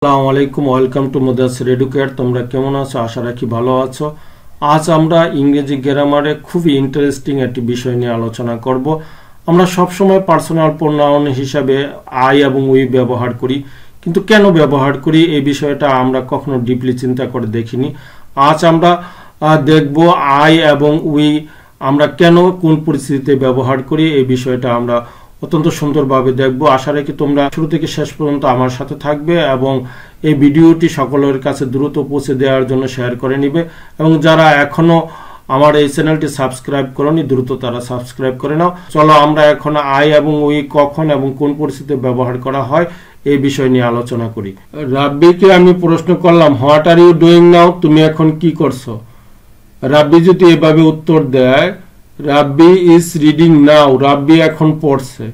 আসসালামু আলাইকুম, welcome to মুদাসসির educate. তোমরা কেমন আছো? আশা রাখি ভালো আছো। আজ আমরা ইংরেজি গ্রামারে খুবই ইন্টারেস্টিং একটি বিষয় নিয়ে আলোচনা করব। আমরা সবসময় পার্সোনাল প্রোনাউন হিসাবে আই এবং উই ব্যবহার করি, কিন্তু কেন ব্যবহার করি এই বিষয়টা আমরা কখনো ডিপলি চিন্তা করে দেখিনি। আজ আমরা দেখব আই এবং উই আমরা কেন কোন পরিস্থিতিতে ব্যবহার করি এই বিষয়টা আমরা অত্যন্ত সুন্দরভাবে দেখব। আশা রাখি তোমরা শুরু থেকে শেষ পর্যন্ত আমার সাথে থাকবে এবং এই ভিডিওটি সকলের কাছে দ্রুত পৌঁছে দেওয়ার জন্য শেয়ার করে নিবে, এবং যারা এখনো আমার এই চ্যানেলটি সাবস্ক্রাইব করনি দ্রুত তারা সাবস্ক্রাইব করে নাও। চলো আমরা এখন আই এবং উই কখন এবং কোন পরিস্থিতিতে ব্যবহার করা হয় এই বিষয় নিয়ে আলোচনা করি। রাব্বিকে আমি প্রশ্ন করলাম, what are you doing now? তুমি এখন কি করছো? রাব্বি যদি এভাবে উত্তর দেয়, রাব্বি ইজ রিডিং নাও, রাব্বি এখন পড়ছে,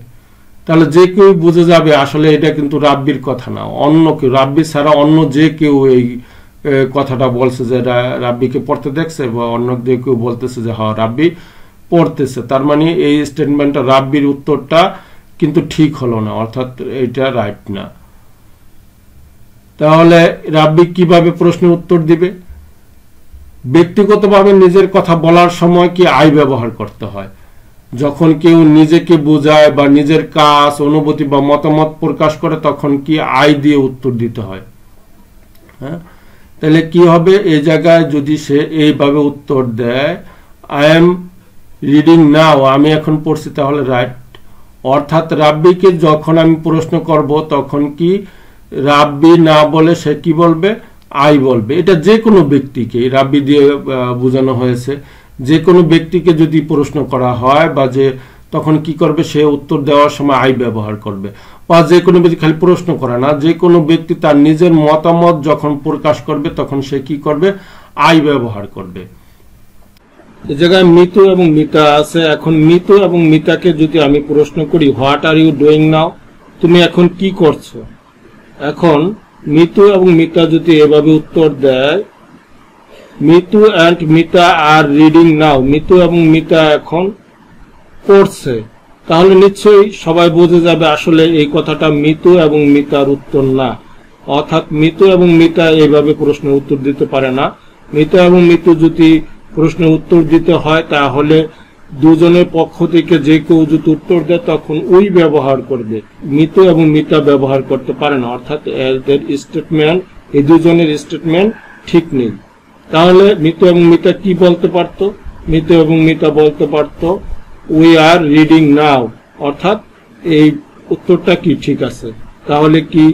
তাহলে যে কেউ বুঝে যাবে আসলে এটা কিন্তু রাব্বির কথা না, অন্য কেউ, রাব্বি ছাড়া অন্য যে কেউ এই কথাটা বলছে যে রাব্বিকে পড়তে দেখছে, বা অন্য যে কেউ বলতেছে যে হ্যাঁ রাব্বি পড়তেছে। তার মানে এই স্টেটমেন্টটা রাব্বির উত্তরটা কিন্তু ঠিক হলো না, অর্থাৎ এটা রাইট না। তাহলে রাব্বি কিভাবে প্রশ্নের উত্তর দিবে? ব্যক্তিগতভাবে নিজের কথা বলার সময় কি আই ব্যবহার করতে হয়। যখন কেউ নিজেকে বোঝায় বা নিজের কাজ, অনুভূতি বা মতামত প্রকাশ করে তখন কি আই দিয়ে উত্তর দিতে হয়। হ্যাঁ, তাহলে কি হবে এই জায়গায় যদি সে এইভাবে উত্তর দেয়, আই এম রিডিং নাও, আমি এখন পড়ছি, তাহলে রাইট। অর্থাৎ রাব্বিকে যখন আমি প্রশ্ন করব তখন কি রাব্বি না বলে সে কি বলবে? আই বলবে। এটা যে কোনো ব্যক্তিকে, রাব্বি দিয়ে বোঝানো হয়েছে, যে কোনো ব্যক্তিকে যদি প্রশ্ন করা হয় বা যে তখন কি করবে, সে উত্তর দেওয়ার সময় আই ব্যবহার করবে। বা যে কোনো ব্যক্তি, খালি প্রশ্ন করা না, যে কোনো ব্যক্তি তার নিজের মতামত যখন প্রকাশ করবে তখন সে কি করবে? আই ব্যবহার করবে। এই জায়গায় মিতু এবং মিতা আছে। এখন মিতু এবং মিতাকে যদি আমি প্রশ্ন করি, what are you doing now? তুমি এখন কি করছো? এখন মিতু এবং মিতা যদি এভাবে উত্তর দেয়, Mitu and Mita are reading now, Mitu এবং মিতা এখন পড়ছে, তাহলে নিশ্চয়ই সবাই বুঝে যাবে আসলে এই কথাটা মিতু এবং মিতার উত্তর না। অর্থাৎ মিতু এবং মিতা এইভাবে প্রশ্নের উত্তর দিতে পারে না। মিতা এবং মিতু যদি প্রশ্নের উত্তর দিতে হয় তাহলে দুজনের পক্ষ থেকে যে কেউ যদি উত্তর দেয় তখন উই ব্যবহার করবে, মিতু এবং মিতা ব্যবহার করতে পারে না। অর্থাৎ এদের স্টেটমেন্ট, এই দুজনের স্টেটমেন্ট ঠিক নেই। তাহলে মিতু এবং মিতা কি বলতে পারতো? মিতু এবং মিতা বলতে পারতো উই আর রিডিং নাও, অর্থাৎ এই উত্তরটা কি ঠিক আছে। তাহলে কি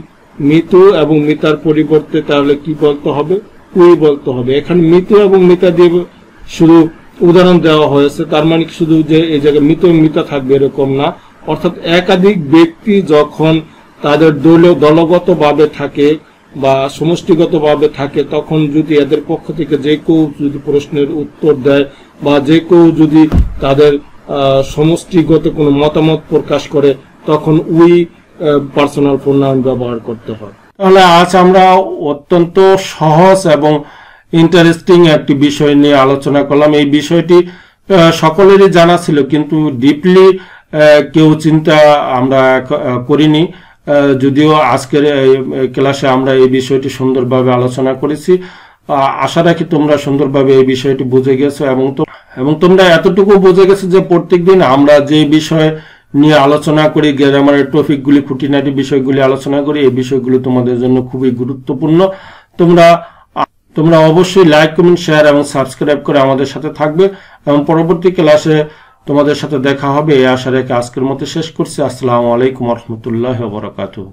মিতু এবং মিতার পরিবর্তে তাহলে কি বলতে হবে? উই বলতে হবে। এখানে মিতু এবং মিতা দিয়ে শুধু উদাহরণ দেওয়া হয়েছে, তার মানে শুধু যে এই জায়গায় মিতু এবং মিতা থাকবে এরকম না। অর্থাৎ একাধিক ব্যক্তি যখন তাদের দলগত ভাবে থাকে বা সমষ্টিগতভাবে থাকে তখন যদি এদের পক্ষ থেকে যে কেউ যদি প্রশ্নের উত্তর দেয় বা যে কেউ যদি তাদের সমষ্টিগত কোনো মতামত প্রকাশ করে তখন উই পার্সোনাল প্রোনাউন ব্যবহার করতে হয়। তাহলে আজ আমরা অত্যন্ত সহজ এবং ইন্টারেস্টিং একটি বিষয় নিয়ে আলোচনা করলাম। এই বিষয়টি সকলেরই জানা ছিল, কিন্তু ডিপলি কেউ চিন্তা আমরা করিনি, যদিও আজকের ক্লাসে আমরা এই বিষয়টি সুন্দরভাবে আলোচনা করেছি। আশা রাখি তোমরা সুন্দরভাবে এই বিষয়টি বুঝে গেছো এবং তোমরা এতটুকু বুঝে গেছো যে প্রত্যেকদিন আমরা যে বিষয় নিয়ে আলোচনা করি, গ্রামারের টপিকগুলি, খুঁটিনাটি বিষয়গুলি আলোচনা করি, এই বিষয়গুলো তোমাদের জন্য খুবই গুরুত্বপূর্ণ। তোমরা অবশ্যই লাইক, কমেন্ট, শেয়ার এবং সাবস্ক্রাইব করে আমাদের সাথে থাকবে এবং পরবর্তী ক্লাসে তোমাদের সাথে দেখা হবে এই আশা রেখে আজকের মতো শেষ করছি। আসসালামু আলাইকুম ওয়া রাহমাতুল্লাহি ওয়া বারাকাতুহু।